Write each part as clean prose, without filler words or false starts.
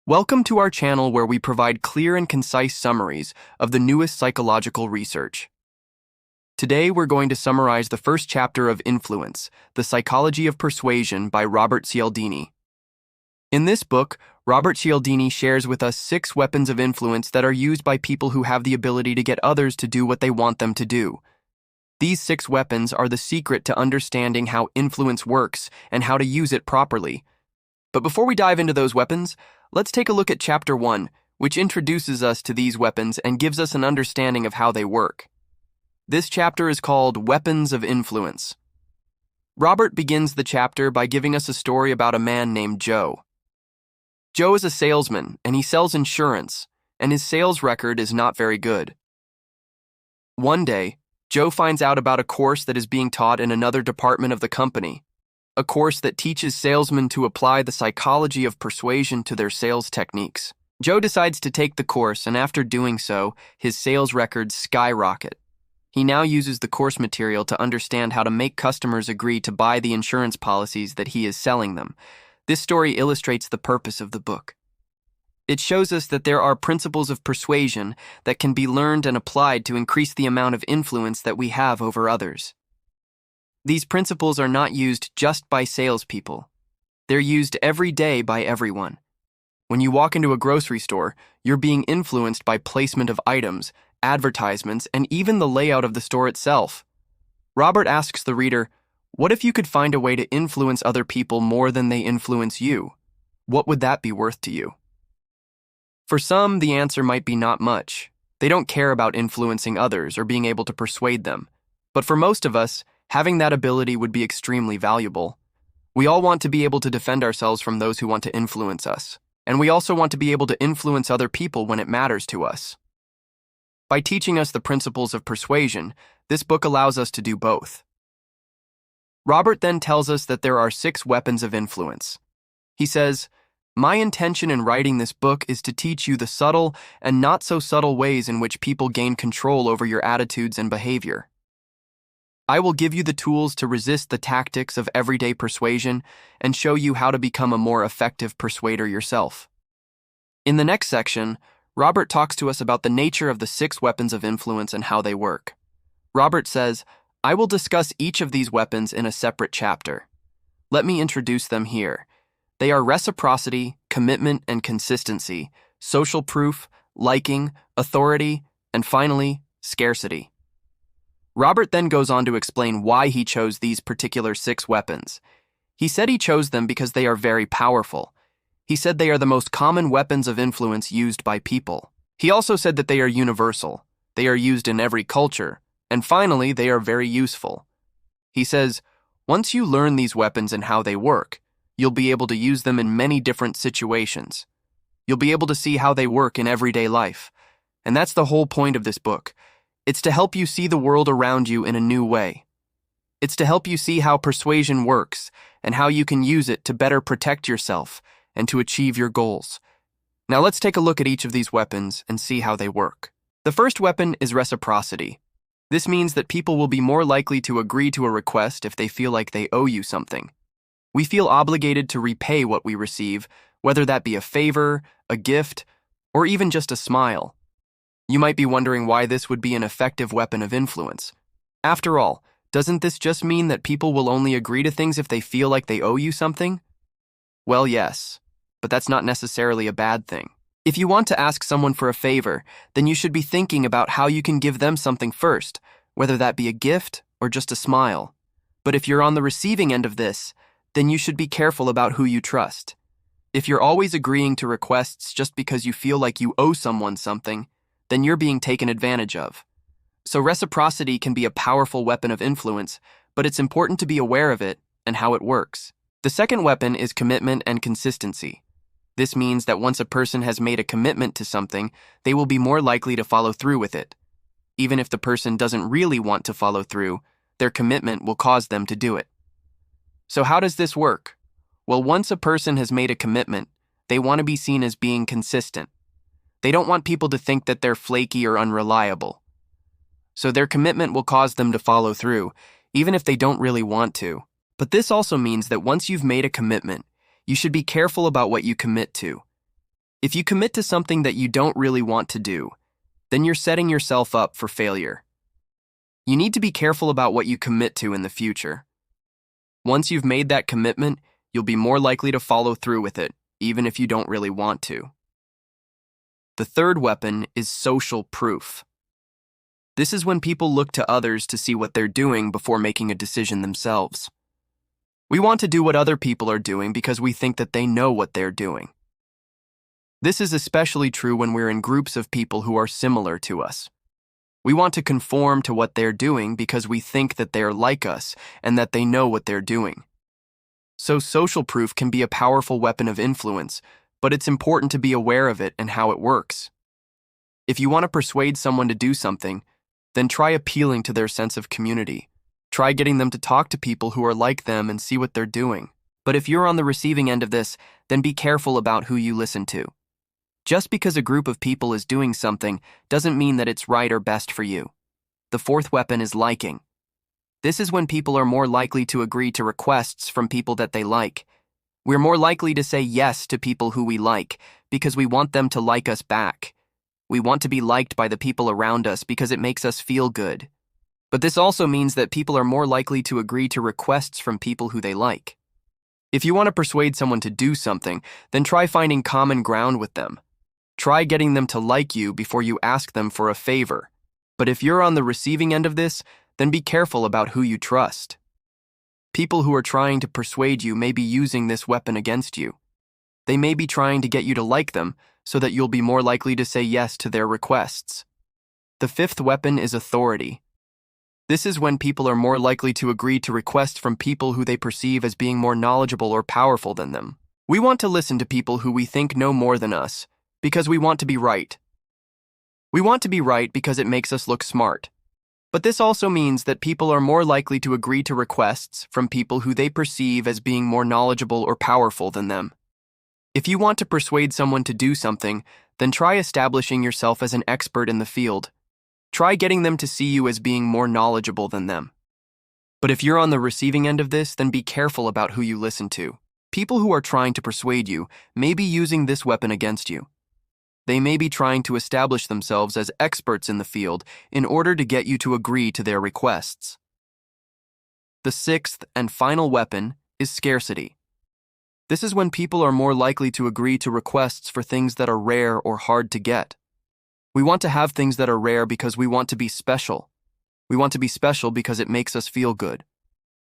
Welcome to our channel where we provide clear and concise summaries of the newest psychological research. Today we're going to summarize the first chapter of Influence, The Psychology of Persuasion by Robert Cialdini. In this book, Robert Cialdini shares with us 6 weapons of influence that are used by people who have the ability to get others to do what they want them to do. These 6 weapons are the secret to understanding how influence works and how to use it properly. But before we dive into those weapons, let's take a look at Chapter 1, which introduces us to these weapons and gives us an understanding of how they work. This chapter is called Weapons of Influence. Robert begins the chapter by giving us a story about a man named Joe. Joe is a salesman, and he sells insurance, and his sales record is not very good. One day, Joe finds out about a course that is being taught in another department of the company, a course that teaches salesmen to apply the psychology of persuasion to their sales techniques. Joe decides to take the course, and after doing so, his sales records skyrocket. He now uses the course material to understand how to make customers agree to buy the insurance policies that he is selling them. This story illustrates the purpose of the book. It shows us that there are principles of persuasion that can be learned and applied to increase the amount of influence that we have over others. These principles are not used just by salespeople. They're used every day by everyone. When you walk into a grocery store, you're being influenced by placement of items, advertisements, and even the layout of the store itself. Robert asks the reader, what if you could find a way to influence other people more than they influence you? What would that be worth to you? For some, the answer might be not much. They don't care about influencing others or being able to persuade them. But for most of us, having that ability would be extremely valuable. We all want to be able to defend ourselves from those who want to influence us, and we also want to be able to influence other people when it matters to us. By teaching us the principles of persuasion, this book allows us to do both. Robert then tells us that there are 6 weapons of influence. He says, "My intention in writing this book is to teach you the subtle and not so subtle ways in which people gain control over your attitudes and behavior. I will give you the tools to resist the tactics of everyday persuasion and show you how to become a more effective persuader yourself." In the next section, Robert talks to us about the nature of the 6 weapons of influence and how they work. Robert says, "I will discuss each of these weapons in a separate chapter. Let me introduce them here. They are reciprocity, commitment and consistency, social proof, liking, authority, and finally, scarcity." Robert then goes on to explain why he chose these particular 6 weapons. He said he chose them because they are very powerful. He said they are the most common weapons of influence used by people. He also said that they are universal. They are used in every culture. And finally, they are very useful. He says, once you learn these weapons and how they work, you'll be able to use them in many different situations. You'll be able to see how they work in everyday life. And that's the whole point of this book. It's to help you see the world around you in a new way. It's to help you see how persuasion works and how you can use it to better protect yourself and to achieve your goals. Now let's take a look at each of these weapons and see how they work. The first weapon is reciprocity. This means that people will be more likely to agree to a request if they feel like they owe you something. We feel obligated to repay what we receive, whether that be a favor, a gift, or even just a smile. You might be wondering why this would be an effective weapon of influence. After all, doesn't this just mean that people will only agree to things if they feel like they owe you something? Well, yes, but that's not necessarily a bad thing. If you want to ask someone for a favor, then you should be thinking about how you can give them something first, whether that be a gift or just a smile. But if you're on the receiving end of this, then you should be careful about who you trust. If you're always agreeing to requests just because you feel like you owe someone something, then you're being taken advantage of. So reciprocity can be a powerful weapon of influence, but it's important to be aware of it and how it works. The second weapon is commitment and consistency. This means that once a person has made a commitment to something, they will be more likely to follow through with it. Even if the person doesn't really want to follow through, their commitment will cause them to do it. So how does this work? Well, once a person has made a commitment, they want to be seen as being consistent. They don't want people to think that they're flaky or unreliable. So their commitment will cause them to follow through, even if they don't really want to. But this also means that once you've made a commitment, you should be careful about what you commit to. If you commit to something that you don't really want to do, then you're setting yourself up for failure. You need to be careful about what you commit to in the future. Once you've made that commitment, you'll be more likely to follow through with it, even if you don't really want to. The third weapon is social proof. This is when people look to others to see what they're doing before making a decision themselves. We want to do what other people are doing because we think that they know what they're doing. This is especially true when we're in groups of people who are similar to us. We want to conform to what they're doing because we think that they're like us and that they know what they're doing. So social proof can be a powerful weapon of influence, but it's important to be aware of it and how it works. If you want to persuade someone to do something, then try appealing to their sense of community. Try getting them to talk to people who are like them and see what they're doing. But if you're on the receiving end of this, then be careful about who you listen to. Just because a group of people is doing something doesn't mean that it's right or best for you. The fourth weapon is liking. This is when people are more likely to agree to requests from people that they like. We're more likely to say yes to people who we like because we want them to like us back. We want to be liked by the people around us because it makes us feel good. But this also means that people are more likely to agree to requests from people who they like. If you want to persuade someone to do something, then try finding common ground with them. Try getting them to like you before you ask them for a favor. But if you're on the receiving end of this, then be careful about who you trust. People who are trying to persuade you may be using this weapon against you. They may be trying to get you to like them so that you'll be more likely to say yes to their requests. The fifth weapon is authority. This is when people are more likely to agree to requests from people who they perceive as being more knowledgeable or powerful than them. We want to listen to people who we think know more than us, because we want to be right. We want to be right because it makes us look smart. But this also means that people are more likely to agree to requests from people who they perceive as being more knowledgeable or powerful than them. If you want to persuade someone to do something, then try establishing yourself as an expert in the field. Try getting them to see you as being more knowledgeable than them. But if you're on the receiving end of this, then be careful about who you listen to. People who are trying to persuade you may be using this weapon against you. They may be trying to establish themselves as experts in the field in order to get you to agree to their requests. The sixth and final weapon is scarcity. This is when people are more likely to agree to requests for things that are rare or hard to get. We want to have things that are rare because we want to be special. We want to be special because it makes us feel good.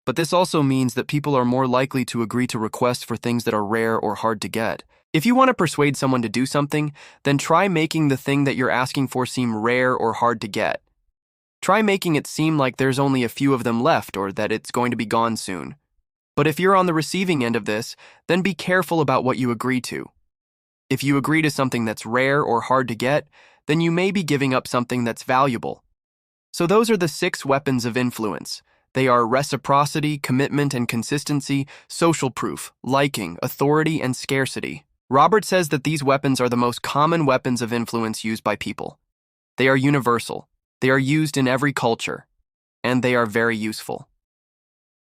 But this also means that people are more likely to agree to requests for things that are rare or hard to get. If you want to persuade someone to do something, then try making the thing that you're asking for seem rare or hard to get. Try making it seem like there's only a few of them left or that it's going to be gone soon. But if you're on the receiving end of this, then be careful about what you agree to. If you agree to something that's rare or hard to get, then you may be giving up something that's valuable. So those are the 6 weapons of influence. They are reciprocity, commitment and consistency, social proof, liking, authority, and scarcity. Robert says that these weapons are the most common weapons of influence used by people. They are universal, they are used in every culture, and they are very useful.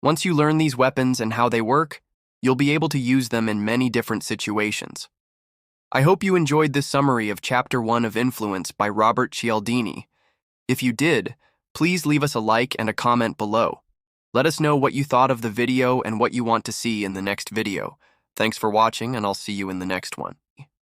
Once you learn these weapons and how they work, you'll be able to use them in many different situations. I hope you enjoyed this summary of Chapter 1 of Influence by Robert Cialdini. If you did, please leave us a like and a comment below. Let us know what you thought of the video and what you want to see in the next video. Thanks for watching, and I'll see you in the next one.